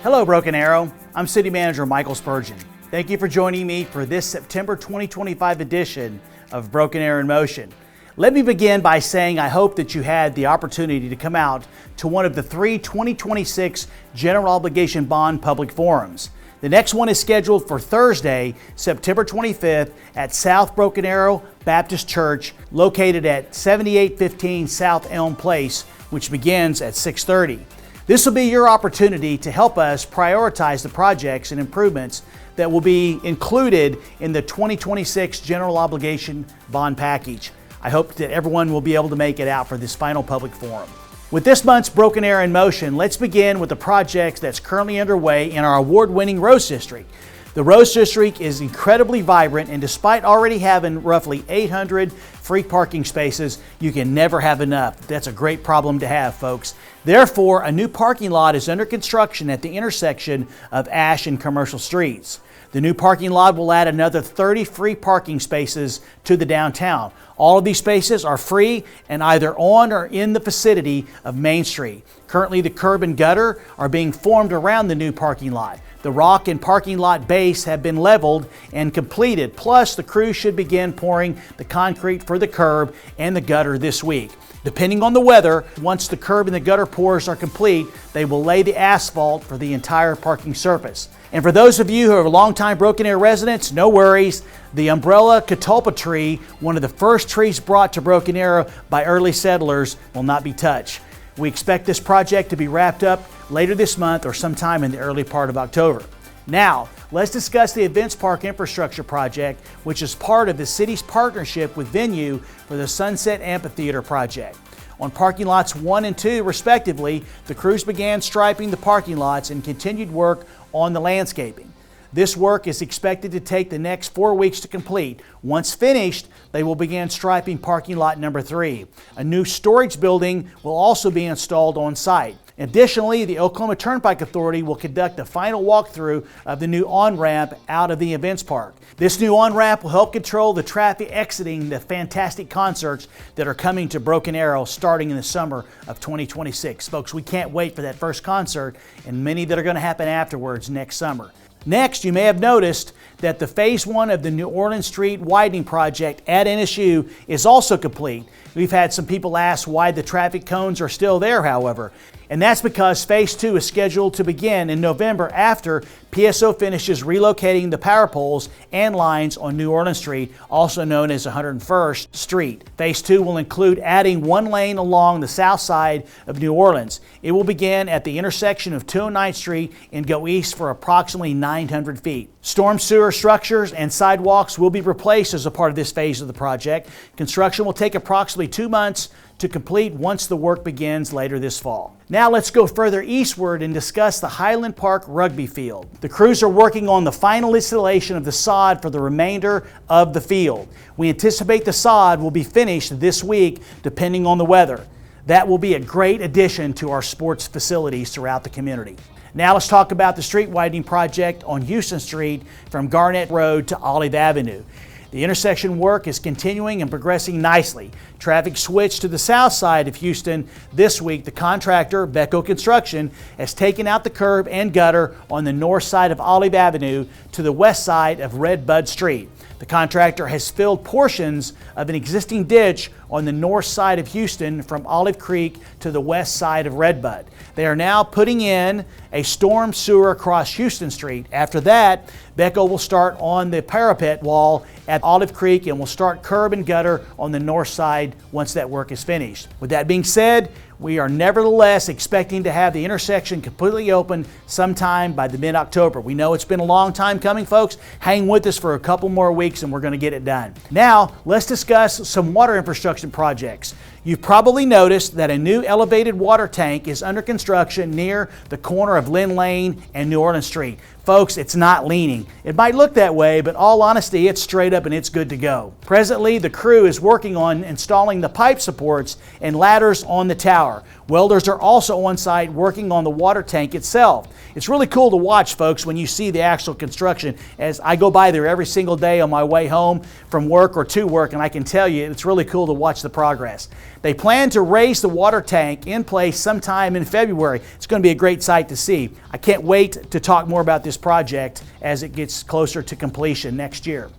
Hello, Broken Arrow. I'm City Manager Michael Spurgeon. Thank you for joining me for this September 2025 edition of Broken Arrow in Motion. Let me begin by saying I hope that you had the opportunity to come out to one of the three 2026 General Obligation Bond public forums. The next one is scheduled for Thursday, September 25th at South Broken Arrow Baptist Church, located at 7815 South Elm Place, which begins at 6:30. This will be your opportunity to help us prioritize the projects and improvements that will be included in the 2026 General Obligation Bond package. I hope that everyone will be able to make it out for this final public forum. With this month's Broken Arrow in Motion, let's begin with the project that's currently underway in our award-winning Rose District. The Rose District is incredibly vibrant, and despite already having roughly 800 free parking spaces, you can never have enough. That's a great problem to have, folks. Therefore, a new parking lot is under construction at the intersection of Ash and Commercial Streets. The new parking lot will add another 30 free parking spaces to the downtown. All of these spaces are free and either on or in the vicinity of Main Street. Currently, the curb and gutter are being formed around the new parking lot. The rock and parking lot base have been leveled and completed, plus the crew should begin pouring the concrete for the curb and the gutter this week. Depending on the weather, once the curb and the gutter pours are complete, they will lay the asphalt for the entire parking surface. And for those of you who are longtime Broken Arrow residents, no worries. The umbrella catalpa tree, one of the first trees brought to Broken Arrow by early settlers, will not be touched. We expect this project to be wrapped up later this month or sometime in the early part of October. Now, let's discuss the Events Park Infrastructure Project, which is part of the city's partnership with Venue for the Sunset Amphitheater project. On parking lots 1 and 2, respectively, the crews began striping the parking lots and continued work on the landscaping. This work is expected to take the next 4 weeks to complete. Once finished, they will begin striping parking lot number 3. A new storage building will also be installed on site. Additionally, the Oklahoma Turnpike Authority will conduct a final walkthrough of the new on-ramp out of the events park. This new on-ramp will help control the traffic exiting the fantastic concerts that are coming to Broken Arrow starting in the summer of 2026. Folks, we can't wait for that first concert and many that are going to happen afterwards next summer. Next, you may have noticed that the Phase 1 of the New Orleans Street Widening project at NSU is also complete. We've had some people ask why the traffic cones are still there, however. And that's because Phase 2 is scheduled to begin in November after PSO finishes relocating the power poles and lines on New Orleans Street, also known as 101st Street. Phase 2 will include adding one lane along the south side of New Orleans. It will begin at the intersection of 209th Street and go east for approximately 900 feet. Storm sewer structures and sidewalks will be replaced as a part of this phase of the project. Construction will take approximately 2 months to complete once the work begins later this fall. Now let's go further eastward and discuss the Highland Park rugby field. The crews are working on the final installation of the sod for the remainder of the field. We anticipate the sod will be finished this week depending on the weather. That will be a great addition to our sports facilities throughout the community. Now let's talk about the street widening project on Houston Street from Garnett Road to Olive Avenue. The intersection work is continuing and progressing nicely. Traffic switched to the south side of Houston this week. The contractor, Becco Construction, has taken out the curb and gutter on the north side of Olive Avenue to the west side of Red Bud Street. The contractor has filled portions of an existing ditch on the north side of Houston from Olive Creek to the west side of Red Bud. They are now putting in a storm sewer across Houston Street. After that, Becco will start on the parapet wall at Olive Creek and will start curb and gutter on the north side once that work is finished. With that being said, we are nevertheless expecting to have the intersection completely open sometime by the mid-October. We know it's been a long time coming, folks. Hang with us for a couple more weeks and we're going to get it done. Now, let's discuss some water infrastructure projects. You've probably noticed that a new elevated water tank is under construction near the corner of Lynn Lane and New Orleans Street. Folks, it's not leaning. It might look that way, but all honesty, it's straight up and it's good to go. Presently, the crew is working on installing the pipe supports and ladders on the tower. Welders are also on site working on the water tank itself. It's really cool to watch, folks, when you see the actual construction, as I go by there every single day on my way home from work or to work, and I can tell you it's really cool to watch the progress. They plan to raise the water tank in place sometime in February. It's going to be a great sight to see. I can't wait to talk more about this project as it gets closer to completion next year.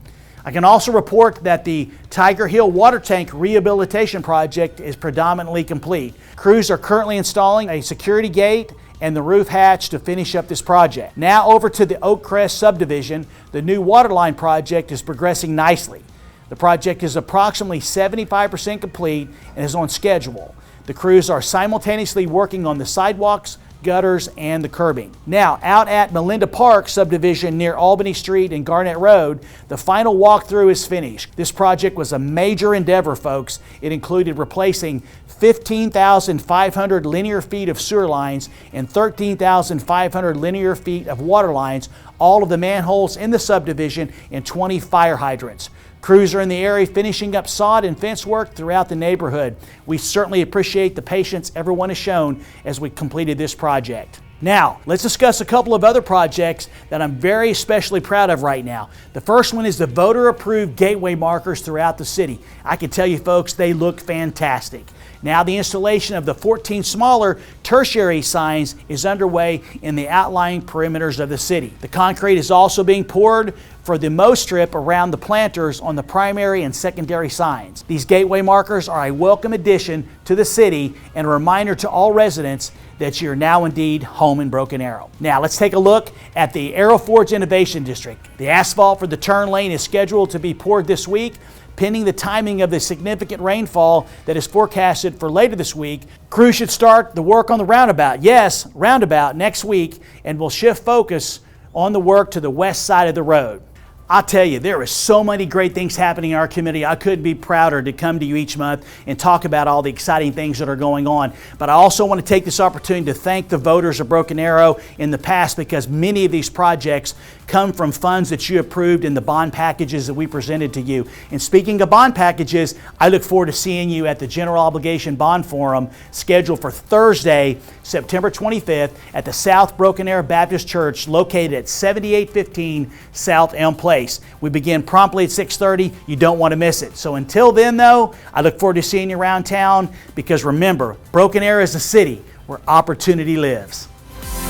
I can also report that the Tiger Hill water tank rehabilitation project is predominantly complete. Crews are currently installing a security gate and the roof hatch to finish up this project. Now over to the Oak Crest subdivision, the new waterline project is progressing nicely. The project is approximately 75% complete and is on schedule. The crews are simultaneously working on the sidewalks, gutters, and the curbing. Now, out at Melinda Park subdivision near Albany Street and Garnett Road, the final walkthrough is finished. This project was a major endeavor, folks. It included replacing 15,500 linear feet of sewer lines and 13,500 linear feet of water lines, all of the manholes in the subdivision, and 20 fire hydrants. Crews are in the area finishing up sod and fence work throughout the neighborhood. We certainly appreciate the patience everyone has shown as we completed this project. Now, let's discuss a couple of other projects that I'm very especially proud of right now. The first one is the voter-approved gateway markers throughout the city. I can tell you folks, they look fantastic. Now the installation of the 14 smaller tertiary signs is underway in the outlying perimeters of the city. The concrete is also being poured for the mow strip around the planters on the primary and secondary signs. These gateway markers are a welcome addition to the city and a reminder to all residents that you're now indeed home in Broken Arrow. Now let's take a look at the Arrow Forge Innovation District. The asphalt for the turn lane is scheduled to be poured this week. Pending the timing of the significant rainfall that is forecasted for later this week, crews should start the work on the roundabout. Yes, roundabout next week, and will shift focus on the work to the west side of the road. I'll tell you, there is so many great things happening in our community. I couldn't be prouder to come to you each month and talk about all the exciting things that are going on. But I also want to take this opportunity to thank the voters of Broken Arrow in the past, because many of these projects come from funds that you approved in the bond packages that we presented to you. And speaking of bond packages, I look forward to seeing you at the General Obligation Bond Forum scheduled for Thursday, September 25th at the South Broken Arrow Baptist Church located at 7815 South Elm Place. We begin promptly at 6:30. You don't want to miss it. So until then, though, I look forward to seeing you around town, because remember, Broken Arrow is a city where opportunity lives.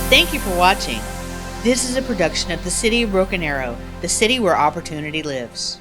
Thank you for watching. This is a production of the City of Broken Arrow, the city where opportunity lives.